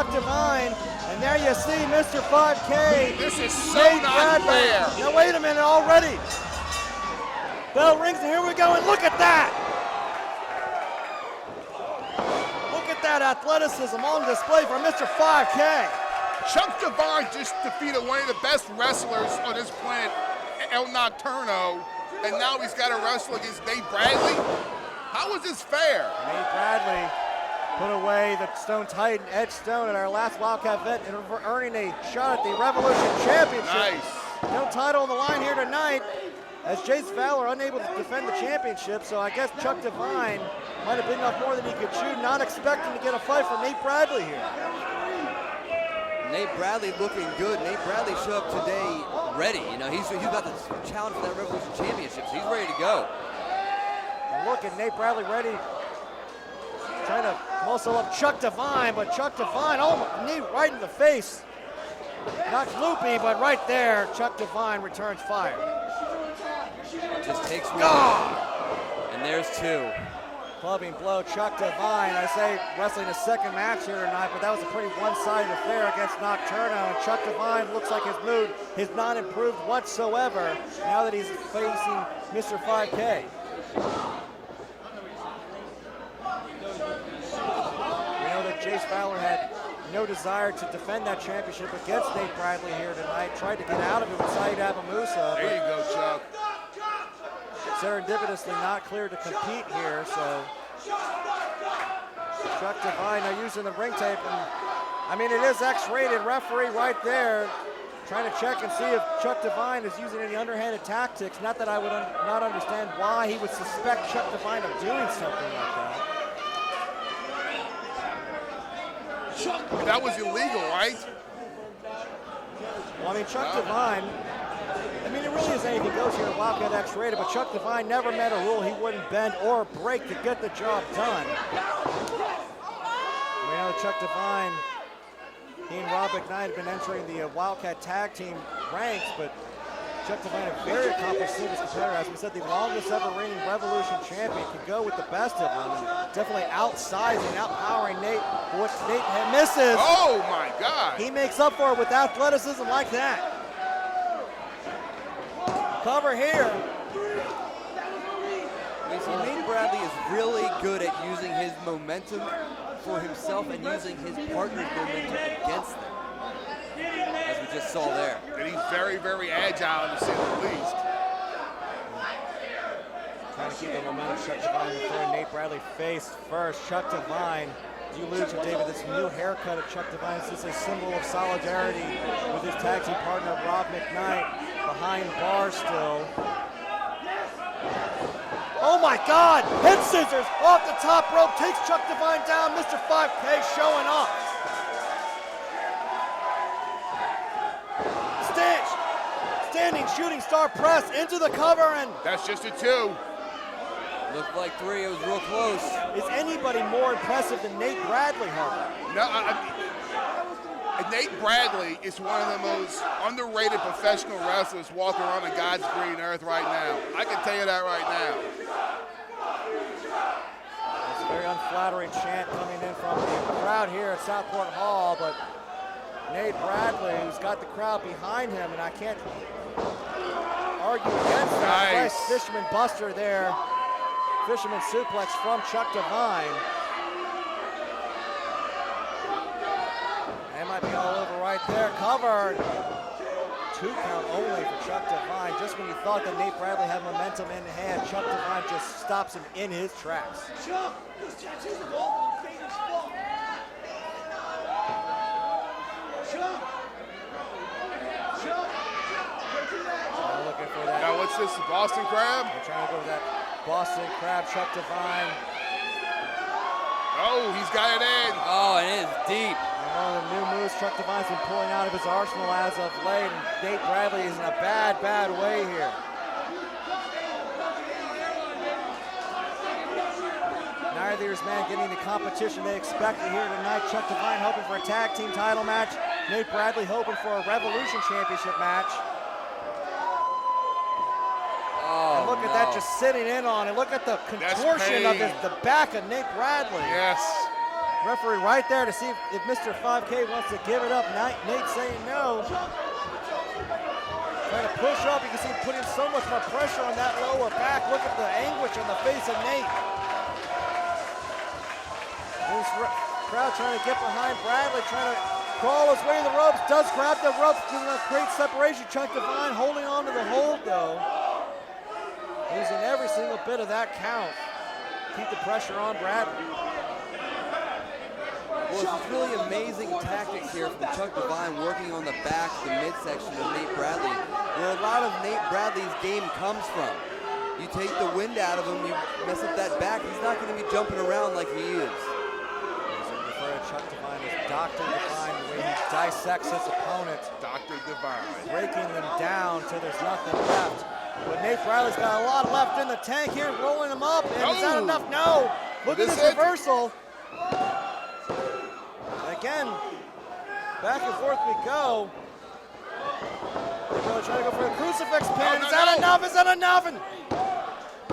Devine, and there you see Mr. 5K. This is so Nate not Bradley. fair. Now wait a minute already. Bell rings and here we go, and look at that. Look at that athleticism on display for Mr. 5K. Chuck Devine just defeated one of the best wrestlers on this planet, El Nocturno, and now he's got to wrestle against Nate Bradley? How is this fair? Nate Bradley put away the Stone Titan Edge Stone at our last Wildcat event and earning a shot at the Revolution Championship. Nice. No title on the line here tonight, as Jace Fowler unable to defend the championship, so I guess Chuck Devine might have bitten off more than he could chew, not expecting to get a fight from Nate Bradley here. Nate Bradley looking good. Nate Bradley showed up today ready. You know, he's got the challenge for that Revolution Championship, so he's ready to go. And look at Nate Bradley ready, trying to muscle up Chuck Devine, but Chuck Devine, oh, knee right in the face. Not loopy, but right there, Chuck Devine returns fire. Just takes one, and there's two. Clubbing blow, Chuck Devine. I say wrestling his second match here tonight, but that was a pretty one-sided affair against Nocturno. And Chuck Devine looks like his mood has not improved whatsoever now that he's facing Mr. 5K. We know that Jace Fowler had no desire to defend that championship against Nate Bradley here tonight. Tried to get out of it with Saeed Abamusa. There you go, Chuck. Serendipitously not cleared to compete here, so Chuck Devine now using the ring tape, and I mean it is X-rated. Referee right there trying to check and see if Chuck Devine is using any underhanded tactics. Not that I would not understand why he would suspect Chuck Devine of doing something like that. That was illegal, right? Well, I mean, Chuck Devine, I mean, it really is anything goes here at Wildcat X-rated, but Chuck Devine never met a rule he wouldn't bend or break to get the job done. We know Chuck Devine, he and Rob McKnight have been entering the Wildcat tag team ranks, but Chuck Devine, a very accomplished singles competitor. As we said, the longest ever reigning Revolution champion, could go with the best of them. Definitely outsizing, outpowering Nate. What Nate misses. Oh my God. He makes up for it with athleticism like that. Cover here. You see, Nate Bradley is really good at using his momentum for himself and using his partner's momentum against them, as we just saw there. And he's very, very agile, to say the least. Trying to keep the momentum. Chuck Devine before Nate Bradley face first. Chuck Devine, you alluded to, David, this new haircut of Chuck Devine is just a symbol of solidarity with his tag team partner, Rob McKnight, behind bars still. Oh my God, head scissors off the top rope, takes Chuck Devine down. Mr. 5K showing off. Standing shooting star press into the cover, and that's just a two. Looked like three, it was real close. Is anybody more impressive than Nate Bradley, Harper? No, Nate Bradley is one of the most underrated professional wrestlers walking around on God's green earth right now. I can tell you that right now. It's a very unflattering chant coming in from the crowd here at Southport Hall, but Nate Bradley, who's got the crowd behind him, and I can't argue against that. Nice fisherman buster there. Fisherman suplex from Chuck Devine. That might be all over right there. Covered. 2 count only for Chuck Devine. Just when you thought that Nate Bradley had momentum in hand, Chuck Devine just stops him in his tracks. Chuck, those tattoos are all famous fuck. Chuck. Looking for that. Now what's this, Boston Crab? They're trying to go with that Boston Crab. Chuck Devine. Oh, he's got it in. Oh, it is deep. And one of the new moves Chuck Devine's been pulling out of his arsenal as of late, and Nate Bradley is in a bad, bad way here. Neither of these men getting the competition they expected here tonight. Chuck Devine hoping for a tag team title match. Nate Bradley hoping for a Revolution Championship match. Oh, and look at that, just sitting in on it. Look at the contortion of the back of Nate Bradley. Yes. Referee right there to see if Mr. 5K wants to give it up. Nate saying no. Trying to push up. You can see him putting so much more pressure on that lower back. Look at the anguish on the face of Nate. This crowd trying to get behind Bradley, trying to crawl his way to the ropes. Does grab the ropes, giving a great separation. Chuck Devine holding on to the hold though. Losing every single bit of that count. Keep the pressure on Bradley. Well, it's really amazing tactics here from Chuck Devine working on the back, the midsection of Nate Bradley, where a lot of Nate Bradley's game comes from. You take the wind out of him, you mess up that back, he's not going to be jumping around like he is. Chuck Devine is Dr. Devine, the way he dissects his opponent. Dr. Devine. Breaking them down till there's nothing left. But Nate Bradley's got a lot left in the tank here, rolling him up. And is that enough? No. Look at this reversal. Again, back and forth we go. They're really trying to go for a crucifix pin. Is that enough? Is that enough? And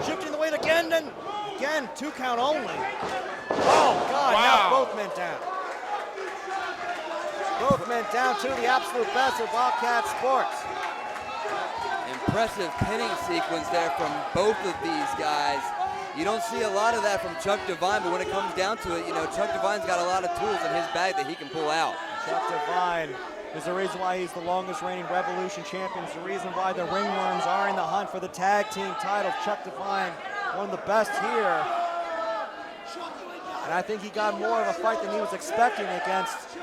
shifting the weight again, and again, 2 count only. Oh, God, now both men down. Both men down to the absolute best of Wildcat Sports. Impressive pinning sequence there from both of these guys. You don't see a lot of that from Chuck Devine, but when it comes down to it, you know, Chuck Devine's got a lot of tools in his bag that he can pull out. Chuck Devine is the reason why he's the longest reigning Revolution champion. It's the reason why the Ringworms are in the hunt for the tag team title. Chuck Devine, one of the best here. And I think he got more of a fight than he was expecting against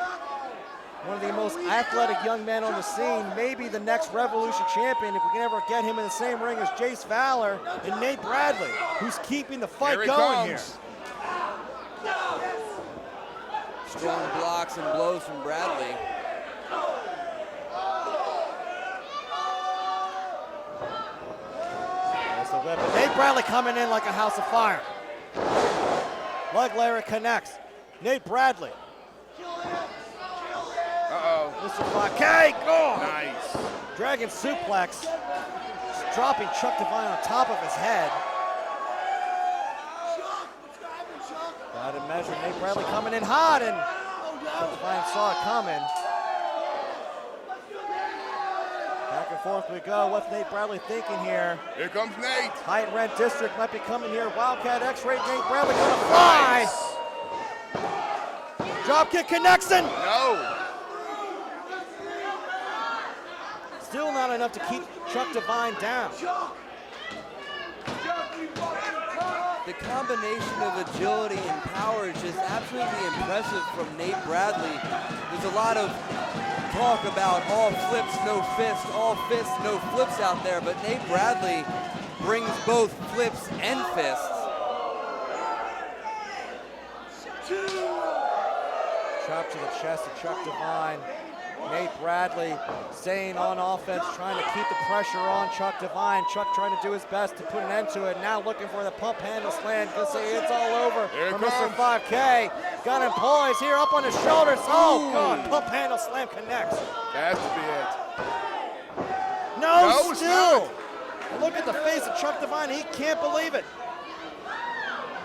one of the most athletic young men on the scene, maybe the next Revolution champion, if we can ever get him in the same ring as Jace Fowler and Nate Bradley, who's keeping the fight going here. Strong blocks and blows from Bradley. There's the weapon. Nate Bradley coming in like a house of fire. Leg layer connects. Nate Bradley. Mr. 5K, go! Nice. Dragon suplex. Just dropping Chuck Devine on top of his head. Got it measured. Nate Bradley coming in hot, and Chuck Devine saw it coming. Back and forth we go. What's Nate Bradley thinking here? Here comes Nate. Height Rent District might be coming here. Wildcat X-Ray. Nate Bradley gonna fly. Nice. Drop kick connects in. No. Still not enough to keep Chuck Devine down. The combination of agility and power is just absolutely impressive from Nate Bradley. There's a lot of talk about all flips, no fists, all fists, no flips out there, but Nate Bradley brings both flips and fists. Chop to the chest of Chuck Devine. Nate Bradley staying on offense, trying to keep the pressure on Chuck Devine. Chuck trying to do his best to put an end to it. Now looking for the pump handle slam. Gonna say it's all over for Mr. 5K. Got him poised here up on his shoulders. Oh, God, pump handle slam connects. That has to be it. No, still. Look at the face of Chuck Devine. He can't believe it.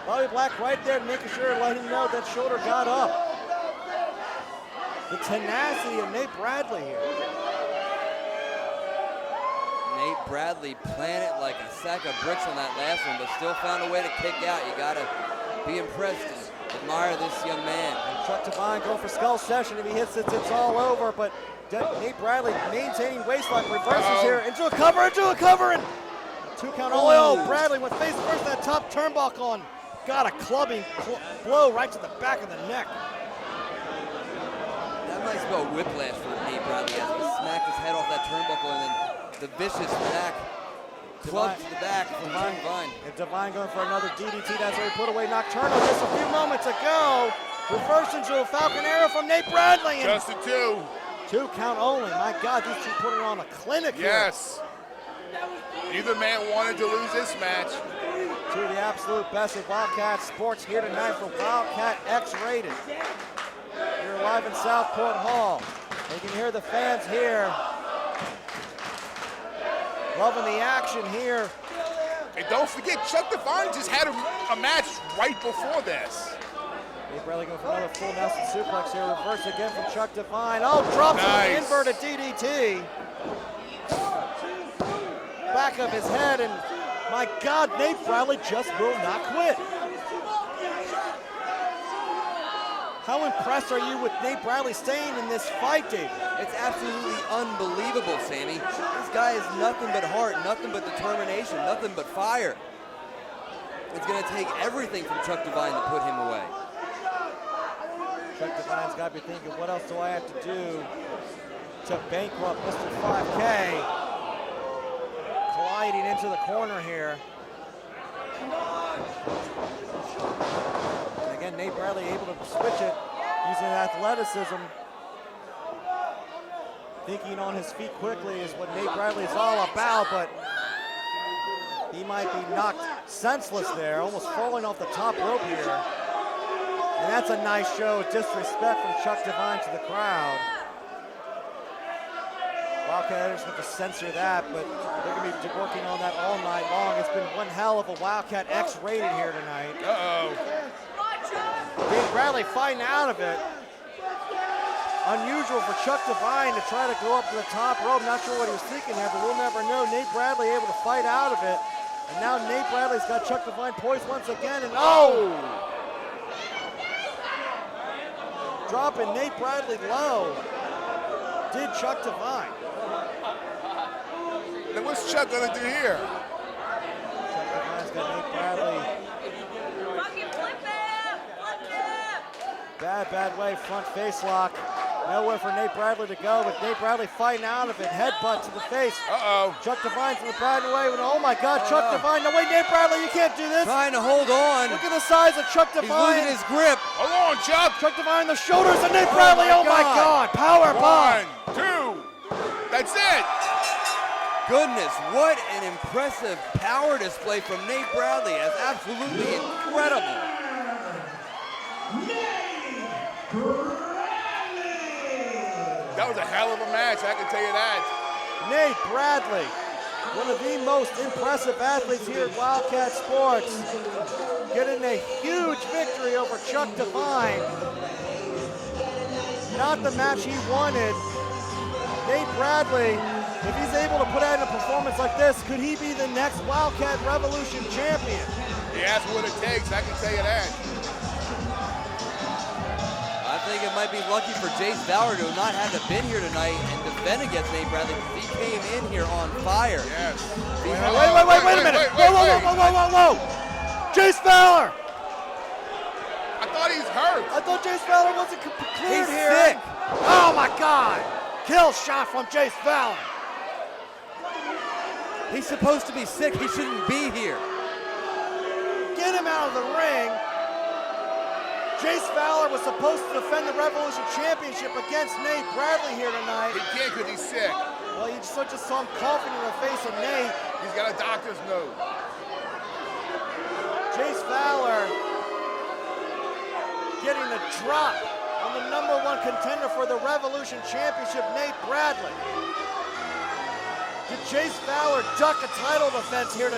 Bobby Black right there making sure to let him know that shoulder got up. The tenacity of Nate Bradley here. Nate Bradley planted like a sack of bricks on that last one, but still found a way to kick out. You gotta be impressed and admire this young man. And Chuck Devine going for skull session. If he hits it, it's all over, but Nate Bradley maintaining waistline, reverses here, into a cover, and 2 count. Oh, Bradley went face first, that top turnbuckle, and got a clubbing blow right to the back of the neck. That might spell whiplash for Nate Bradley as he smacked his head off that turnbuckle, and then the vicious back club to the back from Devine. And Devine going for another DDT. That's where he put away Nocturno just a few moments ago. Reverse into a Falcon Arrow from Nate Bradley. And just a 2. 2 count only. My God, these two putting on a clinic here. Yes. Neither man wanted to lose this match. To the absolute best of Wildcat Sports here tonight for Wildcat X-Rated. You're live in Southport Hall. You can hear the fans here. Loving the action here. And don't forget, Chuck Devine just had a match right before this. Nate Bradley going for another full Nelson suplex here. Reverse again from Chuck Devine. Oh, drops an inverted DDT. Back of his head, and my God, Nate Bradley just will not quit. How impressed are you with Nate Bradley staying in this fight, David? It's absolutely unbelievable, Sammy. This guy is nothing but heart, nothing but determination, nothing but fire. It's going to take everything from Chuck Devine to put him away. Chuck Devine's got to be thinking, what else do I have to do to bankrupt Mr. 5K? Gliding into the corner here. And again, Nate Bradley able to switch it using athleticism. Thinking on his feet quickly is what Nate Bradley is all about, but he might be knocked senseless there, almost falling off the top rope here. And that's a nice show of disrespect from Chuck Devine to the crowd. Wildcatters have to censor that, but they're going to be working on that all night long. It's been one hell of a Wildcat X-rated here tonight. Uh-oh. Nate Bradley fighting out of it. Unusual for Chuck Devine to try to go up to the top rope. Not sure what he was thinking there, but we'll never know. Nate Bradley able to fight out of it. And now Nate Bradley's got Chuck Devine poised once again, and oh! Dropping Nate Bradley low. Did Chuck Devine. Now what's Chuck gonna do here? Chuck Devine's got Nate Bradley. Bad way, front face lock. Nowhere for Nate Bradley to go, but Nate Bradley fighting out of it. Headbutt to the face. Uh-oh. Chuck Devine from the Bradley way. Oh my God, Chuck Devine. No, wait, Nate Bradley, you can't do this. Trying to hold on. Look at the size of Chuck Devine. He's losing his grip. Hold on, Chuck. Chuck Devine, the shoulders of Nate Bradley. Oh my God, power bomb. 1, 2. That's it. Goodness, what an impressive power display from Nate Bradley. That's absolutely incredible. That was a hell of a match, I can tell you that. Nate Bradley, one of the most impressive athletes here at Wildcat Sports, getting a huge victory over Chuck Devine. Not the match he wanted. Nate Bradley, if he's able to put out a performance like this, could he be the next Wildcat Revolution champion? He has what it takes, I can tell you that. I think it might be lucky for Jace Bauer to have not had to been here tonight and defend against Nate Bradley because he came in here on fire. Yes. Wait a minute. Whoa. Jace Bauer. I thought he's hurt. I thought Jace Bauer wasn't cleared He's here. sick. Oh my God. Kill shot from Jace Bauer. He's supposed to be sick. He shouldn't be here. Get him out of the ring. Jace Fowler was supposed to defend the Revolution Championship against Nate Bradley here tonight. He can't because he's sick. Well, you just saw him coughing in the face of Nate. He's got a doctor's note. Jace Fowler getting the drop on the #1 contender for the Revolution Championship, Nate Bradley. Did Jace Fowler duck a title defense here tonight?